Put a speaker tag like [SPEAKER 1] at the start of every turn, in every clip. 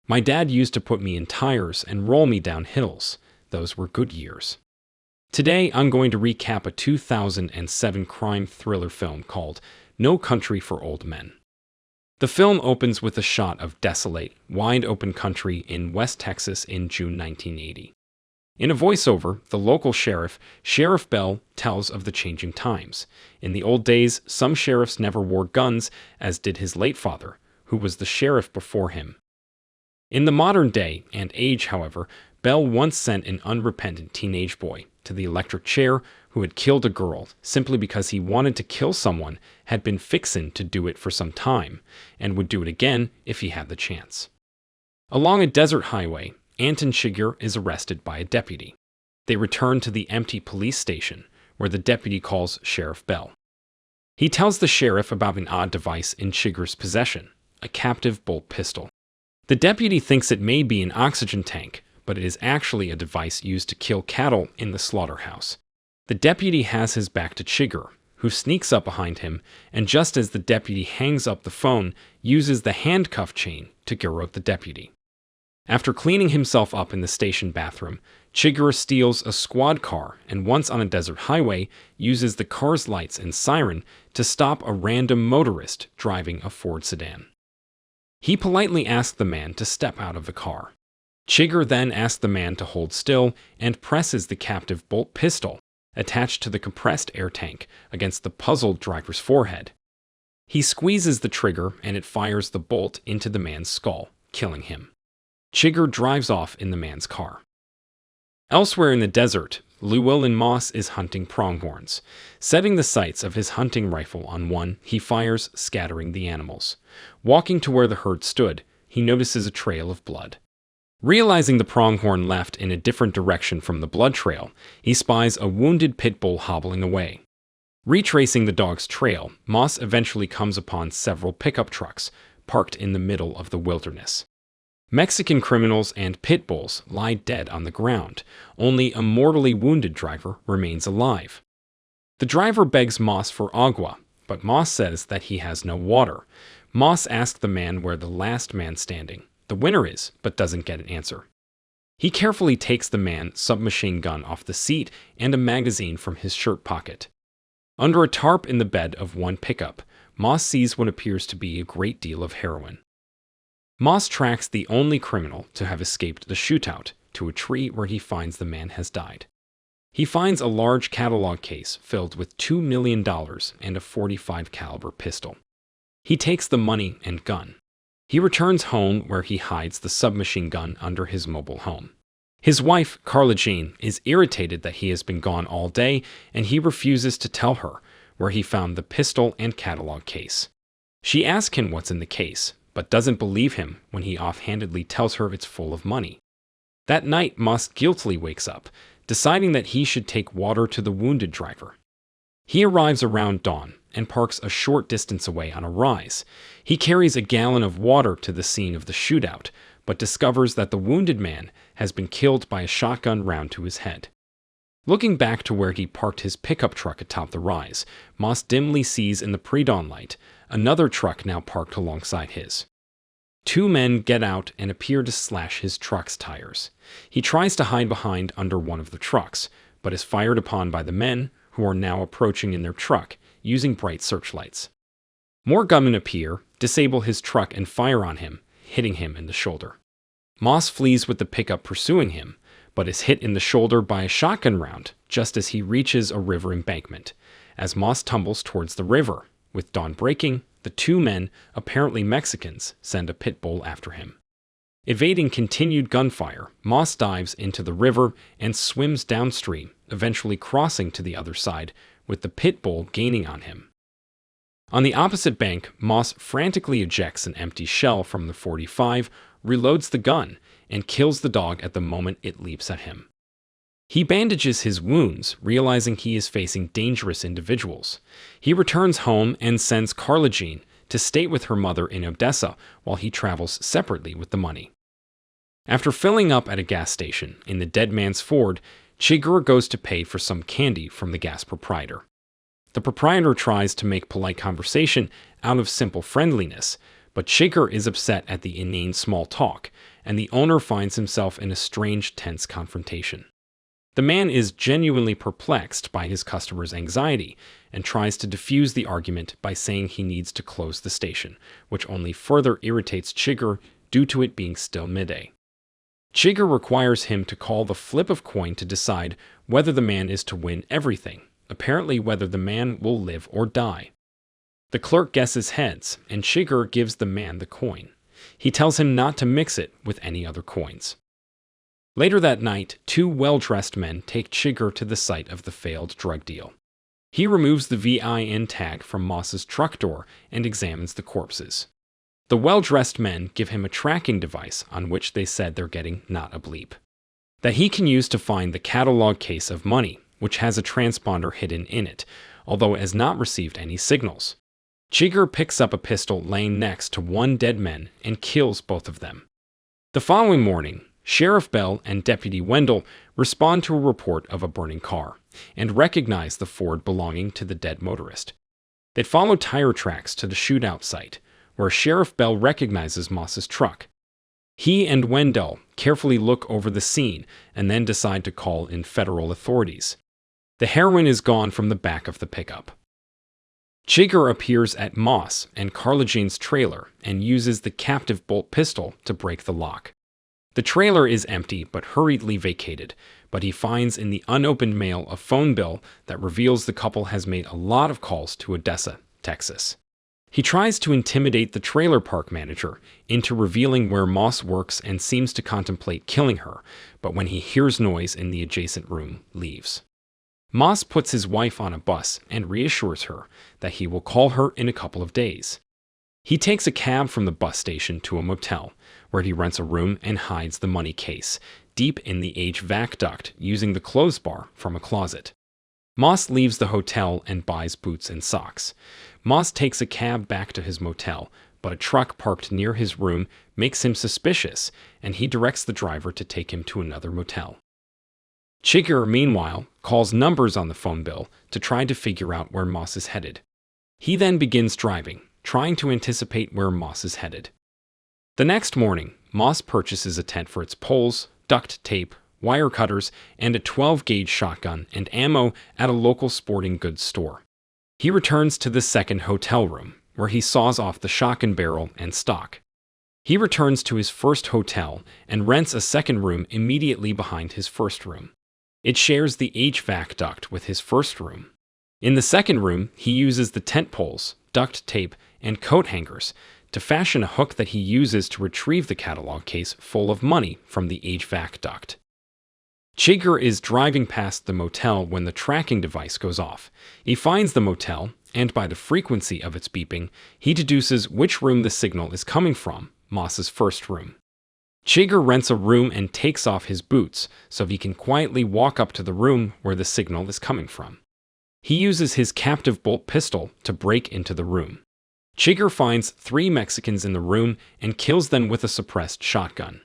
[SPEAKER 1] My dad used to put me in tires and roll me down hills. Those were good years. Today, I'm going to recap a 2007 crime thriller film called No Country for Old Men. The film opens with a shot of desolate, wide-open country in West Texas in June 1980. In a voiceover, the local sheriff, Sheriff Bell, tells of the changing times. In the old days, some sheriffs never wore guns, as did his late father, who was the sheriff before him. In the modern day and age, however, Bell once sent an unrepentant teenage boy to the electric chair who had killed a girl simply because he wanted to kill someone, had been fixin' to do it for some time, and would do it again if he had the chance. Along a desert highway, Anton Chigurh is arrested by a deputy. They return to the empty police station, where the deputy calls Sheriff Bell. He tells the sheriff about an odd device in Chigurh's possession, a captive bolt pistol. The deputy thinks it may be an oxygen tank, but it is actually a device used to kill cattle in the slaughterhouse. The deputy has his back to Chigurh, who sneaks up behind him, and just as the deputy hangs up the phone, uses the handcuff chain to garrote the deputy. After cleaning himself up in the station bathroom, Chigurh steals a squad car and once on a desert highway, uses the car's lights and siren to stop a random motorist driving a Ford sedan. He politely asks the man to step out of the car. Chigurh then asks the man to hold still and presses the captive bolt pistol, attached to the compressed air tank, against the puzzled driver's forehead. He squeezes the trigger and it fires the bolt into the man's skull, killing him. Chigurh drives off in the man's car. Elsewhere in the desert, Llewelyn Moss is hunting pronghorns. Setting the sights of his hunting rifle on one, he fires, scattering the animals. Walking to where the herd stood, he notices a trail of blood. Realizing the pronghorn left in a different direction from the blood trail, he spies a wounded pit bull hobbling away. Retracing the dog's trail, Moss eventually comes upon several pickup trucks, parked in the middle of the wilderness. Mexican criminals and pit bulls lie dead on the ground. Only a mortally wounded driver remains alive. The driver begs Moss for agua, but Moss says that he has no water. Moss asks the man where the last man standing, the winner, is, but doesn't get an answer. He carefully takes the man's submachine gun off the seat and a magazine from his shirt pocket. Under a tarp in the bed of one pickup, Moss sees what appears to be a great deal of heroin. Moss tracks the only criminal to have escaped the shootout to a tree where he finds the man has died. He finds a large catalog case filled with $2 million and a .45 caliber pistol. He takes the money and gun. He returns home where he hides the submachine gun under his mobile home. His wife, Carla, is irritated that he has been gone all day, and he refuses to tell her where he found the pistol and catalog case. She asks him what's in the case, but doesn't believe him when he offhandedly tells her it's full of money. That night, Moss guiltily wakes up, deciding that he should take water to the wounded driver. He arrives around dawn and parks a short distance away on a rise. He carries a gallon of water to the scene of the shootout, but discovers that the wounded man has been killed by a shotgun round to his head. Looking back to where he parked his pickup truck atop the rise, Moss dimly sees in the pre-dawn light another truck now parked alongside his. Two men get out and appear to slash his truck's tires. He tries to hide behind under one of the trucks, but is fired upon by the men, who are now approaching in their truck, using bright searchlights. More gunmen appear, disable his truck and fire on him, hitting him in the shoulder. Moss flees with the pickup pursuing him, but is hit in the shoulder by a shotgun round just as he reaches a river embankment. As Moss tumbles towards the river, with dawn breaking, the two men, apparently Mexicans, send a pit bull after him. Evading continued gunfire, Moss dives into the river and swims downstream, eventually crossing to the other side, with the pit bull gaining on him. On the opposite bank, Moss frantically ejects an empty shell from the .45, reloads the gun, and kills the dog at the moment it leaps at him. He bandages his wounds, realizing he is facing dangerous individuals. He returns home and sends Carla to stay with her mother in Odessa while he travels separately with the money. After filling up at a gas station in the dead man's Ford, Chigurh goes to pay for some candy from the gas proprietor. The proprietor tries to make polite conversation out of simple friendliness, But Chigurh is upset at the inane small talk, and the owner finds himself in a strange, tense confrontation. The man is genuinely perplexed by his customer's anxiety and tries to defuse the argument by saying he needs to close the station, which only further irritates Chigurh due to it being still midday. Chigurh requires him to call the flip of coin to decide whether the man is to win everything, apparently whether the man will live or die. The clerk guesses heads, and Chigurh gives the man the coin. He tells him not to mix it with any other coins. Later that night, two well-dressed men take Chigurh to the site of the failed drug deal. He removes the VIN tag from Moss's truck door and examines the corpses. The well-dressed men give him a tracking device on which they said they're getting not a bleep, that he can use to find the catalog case of money, which has a transponder hidden in it, although it has not received any signals. Chigurh picks up a pistol laying next to one dead man and kills both of them. The following morning, Sheriff Bell and Deputy Wendell respond to a report of a burning car and recognize the Ford belonging to the dead motorist. They follow tire tracks to the shootout site, where Sheriff Bell recognizes Moss's truck. He and Wendell carefully look over the scene and then decide to call in federal authorities. The heroin is gone from the back of the pickup. Chigurh appears at Moss and Carla Jane's trailer and uses the captive bolt pistol to break the lock. The trailer is empty but hurriedly vacated, but he finds in the unopened mail a phone bill that reveals the couple has made a lot of calls to Odessa, Texas. He tries to intimidate the trailer park manager into revealing where Moss works and seems to contemplate killing her, but when he hears noise in the adjacent room, leaves. Moss puts his wife on a bus and reassures her that he will call her in a couple of days. He takes a cab from the bus station to a motel, where he rents a room and hides the money case deep in the HVAC duct using the clothes bar from a closet. Moss leaves the hotel and buys boots and socks. Moss takes a cab back to his motel, but a truck parked near his room makes him suspicious, and he directs the driver to take him to another motel. Chigurh, meanwhile, calls numbers on the phone bill to try to figure out where Moss is headed. He then begins driving, trying to anticipate where Moss is headed. The next morning, Moss purchases a tent for its poles, duct tape, wire cutters, and a 12-gauge shotgun and ammo at a local sporting goods store. He returns to the second hotel room, where he saws off the shotgun barrel and stock. He returns to his first hotel and rents a second room immediately behind his first room. It shares the HVAC duct with his first room. In the second room, he uses the tent poles, duct tape, and coat hangers to fashion a hook that he uses to retrieve the catalog case full of money from the HVAC duct. Chigurh is driving past the motel when the tracking device goes off. He finds the motel, and by the frequency of its beeping, he deduces which room the signal is coming from, Moss's first room. Chigurh rents a room and takes off his boots so he can quietly walk up to the room where the signal is coming from. He uses his captive bolt pistol to break into the room. Chigurh finds 3 Mexicans in the room and kills them with a suppressed shotgun.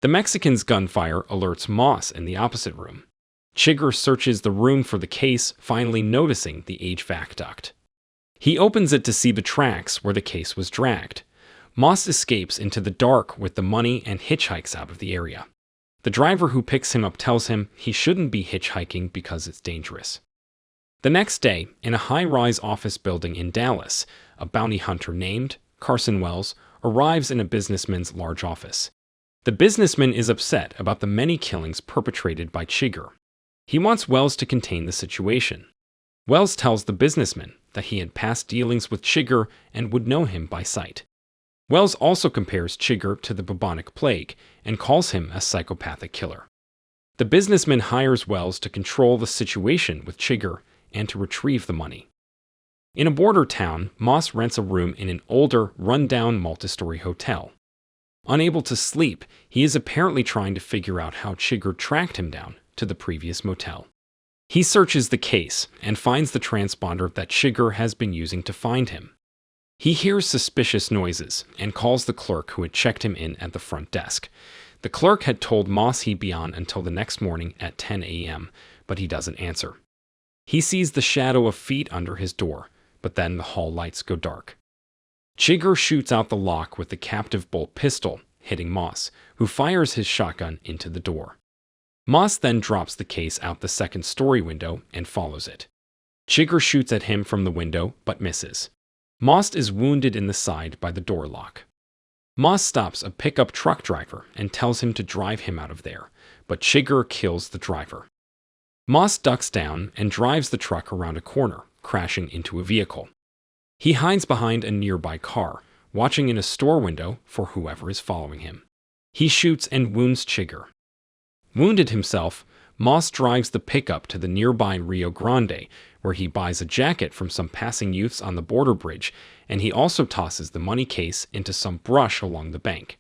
[SPEAKER 1] The Mexicans' gunfire alerts Moss in the opposite room. Chigurh searches the room for the case, finally noticing the HVAC duct. He opens it to see the tracks where the case was dragged. Moss escapes into the dark with the money and hitchhikes out of the area. The driver who picks him up tells him he shouldn't be hitchhiking because it's dangerous. The next day, in a high-rise office building in Dallas, a bounty hunter named Carson Wells arrives in a businessman's large office. The businessman is upset about the many killings perpetrated by Chigurh. He wants Wells to contain the situation. Wells tells the businessman that he had past dealings with Chigurh and would know him by sight. Wells also compares Chigurh to the bubonic plague and calls him a psychopathic killer. The businessman hires Wells to control the situation with Chigurh and to retrieve the money. In a border town, Moss rents a room in an older, run-down multi-story hotel. Unable to sleep, he is apparently trying to figure out how Chigurh tracked him down to the previous motel. He searches the case and finds the transponder that Chigurh has been using to find him. He hears suspicious noises and calls the clerk who had checked him in at the front desk. The clerk had told Moss he'd be on until the next morning at 10 a.m., but he doesn't answer. He sees the shadow of feet under his door, but then the hall lights go dark. Chigurh shoots out the lock with the captive bolt pistol, hitting Moss, who fires his shotgun into the door. Moss then drops the case out the second-story window and follows it. Chigurh shoots at him from the window, but misses. Moss is wounded in the side by the door lock. Moss stops a pickup truck driver and tells him to drive him out of there, but Chigurh kills the driver. Moss ducks down and drives the truck around a corner, crashing into a vehicle. He hides behind a nearby car, watching in a store window for whoever is following him. He shoots and wounds Chigurh. Wounded himself, Moss drives the pickup to the nearby Rio Grande, where he buys a jacket from some passing youths on the border bridge, and he also tosses the money case into some brush along the bank.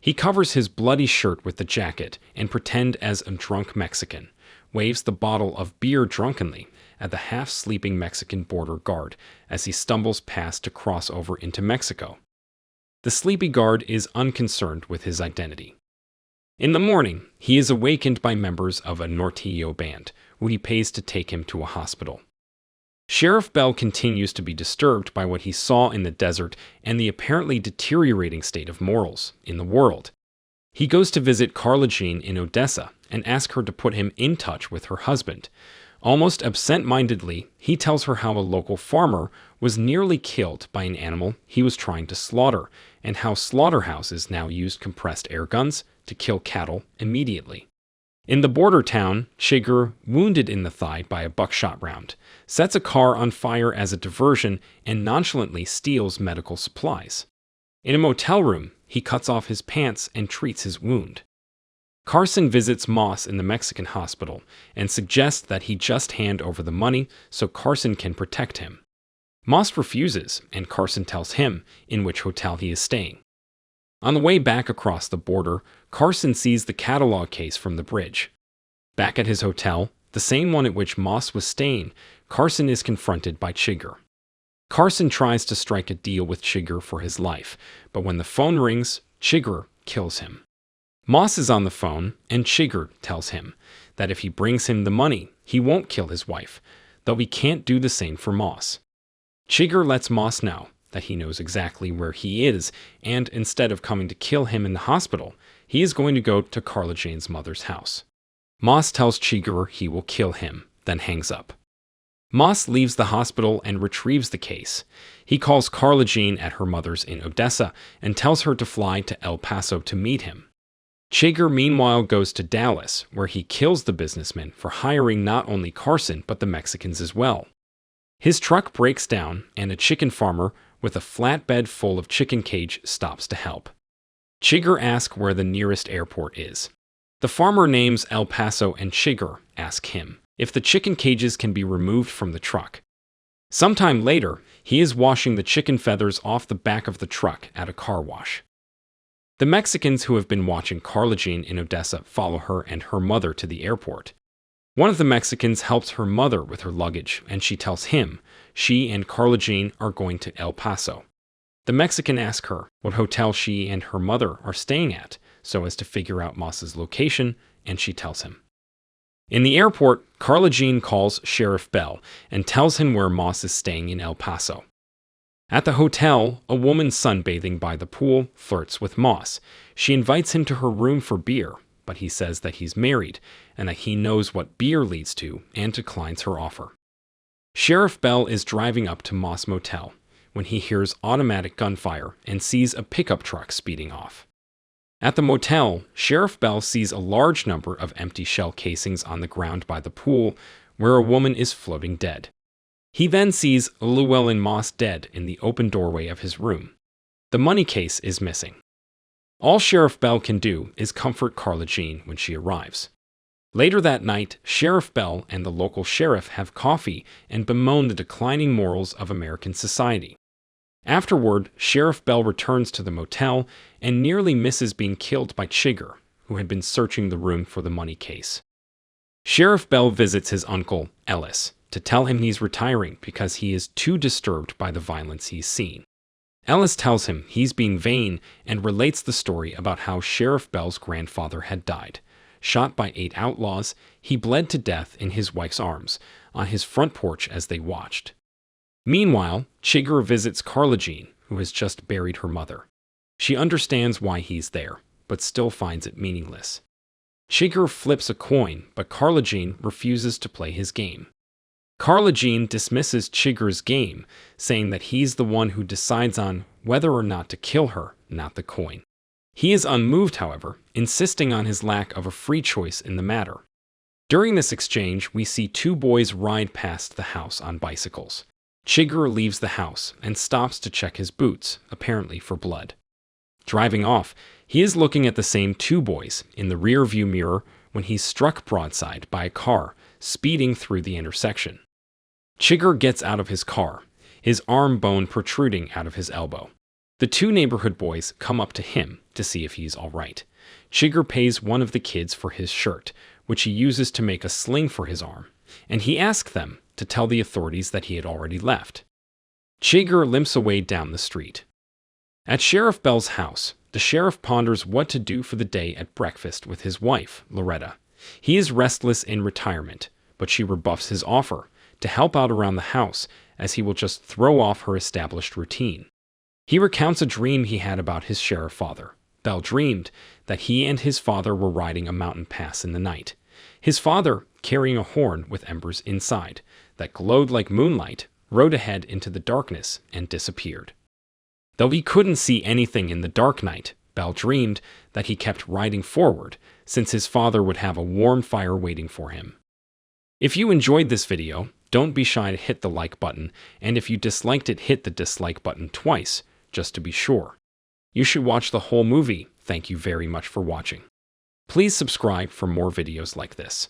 [SPEAKER 1] He covers his bloody shirt with the jacket and pretends as a drunk Mexican, waves the bottle of beer drunkenly at the half-sleeping Mexican border guard as he stumbles past to cross over into Mexico. The sleepy guard is unconcerned with his identity. In the morning, he is awakened by members of a Norteño band, who he pays to take him to a hospital. Sheriff Bell continues to be disturbed by what he saw in the desert and the apparently deteriorating state of morals in the world. He goes to visit Carla Jean in Odessa and asks her to put him in touch with her husband. Almost absent-mindedly, he tells her how a local farmer was nearly killed by an animal he was trying to slaughter, and how slaughterhouses now use compressed air guns to kill cattle immediately. In the border town, Chigurh, wounded in the thigh by a buckshot round, sets a car on fire as a diversion and nonchalantly steals medical supplies. In a motel room, he cuts off his pants and treats his wound. Carson visits Moss in the Mexican hospital and suggests that he just hand over the money so Carson can protect him. Moss refuses, and Carson tells him in which hotel he is staying. On the way back across the border, Carson sees the catalog case from the bridge. Back at his hotel, the same one at which Moss was staying, Carson is confronted by Chigurh. Carson tries to strike a deal with Chigurh for his life, but when the phone rings, Chigurh kills him. Moss is on the phone, and Chigurh tells him that if he brings him the money, he won't kill his wife, though he can't do the same for Moss. Chigurh lets Moss know that he knows exactly where he is, and instead of coming to kill him in the hospital, he is going to go to Carla Jane's mother's house. Moss tells Chigurh he will kill him, then hangs up. Moss leaves the hospital and retrieves the case. He calls Carla Jane at her mother's in Odessa and tells her to fly to El Paso to meet him. Chigurh meanwhile goes to Dallas, where he kills the businessman for hiring not only Carson but the Mexicans as well. His truck breaks down, and a chicken farmer with a flatbed full of chicken cage stops to help. Chigurh asks where the nearest airport is. The farmer names El Paso, and Chigurh asks him if the chicken cages can be removed from the truck. Sometime later, he is washing the chicken feathers off the back of the truck at a car wash. The Mexicans who have been watching Carla Jean in Odessa follow her and her mother to the airport. One of the Mexicans helps her mother with her luggage, and she tells him she and Carla Jean are going to El Paso. The Mexican asks her what hotel she and her mother are staying at, so as to figure out Moss's location, and she tells him. In the airport, Carla Jean calls Sheriff Bell and tells him where Moss is staying in El Paso. At the hotel, a woman sunbathing by the pool flirts with Moss. She invites him to her room for beer, but he says that he's married and that he knows what beer leads to and declines her offer. Sheriff Bell is driving up to Moss Motel when he hears automatic gunfire and sees a pickup truck speeding off. At the motel, Sheriff Bell sees a large number of empty shell casings on the ground by the pool where a woman is floating dead. He then sees Llewelyn Moss dead in the open doorway of his room. The money case is missing. All Sheriff Bell can do is comfort Carla Jean when she arrives. Later that night, Sheriff Bell and the local sheriff have coffee and bemoan the declining morals of American society. Afterward, Sheriff Bell returns to the motel and nearly misses being killed by Chigurh, who had been searching the room for the money case. Sheriff Bell visits his uncle, Ellis, to tell him he's retiring because he is too disturbed by the violence he's seen. Ellis tells him he's being vain and relates the story about how Sheriff Bell's grandfather had died. Shot by 8 outlaws, he bled to death in his wife's arms on his front porch as they watched. Meanwhile, Chigurh visits Carla Jean, who has just buried her mother. She understands why he's there, but still finds it meaningless. Chigurh flips a coin, but Carla Jean refuses to play his game. Carla Jean dismisses Chigurh's game, saying that he's the one who decides on whether or not to kill her, not the coin. He is unmoved, however, insisting on his lack of a free choice in the matter. During this exchange, we see two boys ride past the house on bicycles. Chigurh leaves the house and stops to check his boots, apparently for blood. Driving off, he is looking at the same two boys in the rear-view mirror when he's struck broadside by a car speeding through the intersection. Chigurh gets out of his car, his arm bone protruding out of his elbow. The two neighborhood boys come up to him to see if he's all right. Chigurh pays one of the kids for his shirt, which he uses to make a sling for his arm, and he asks them to tell the authorities that he had already left. Chigurh limps away down the street. At Sheriff Bell's house, the sheriff ponders what to do for the day at breakfast with his wife, Loretta. He is restless in retirement, but she rebuffs his offer to help out around the house, as he will just throw off her established routine. He recounts a dream he had about his sheriff father. Bell dreamed that he and his father were riding a mountain pass in the night. His father, carrying a horn with embers inside that glowed like moonlight, rode ahead into the darkness and disappeared. Though he couldn't see anything in the dark night, Bell dreamed that he kept riding forward, since his father would have a warm fire waiting for him. If you enjoyed this video, don't be shy to hit the like button, and if you disliked it, hit the dislike button twice, just to be sure. You should watch the whole movie. Thank you very much for watching. Please subscribe for more videos like this.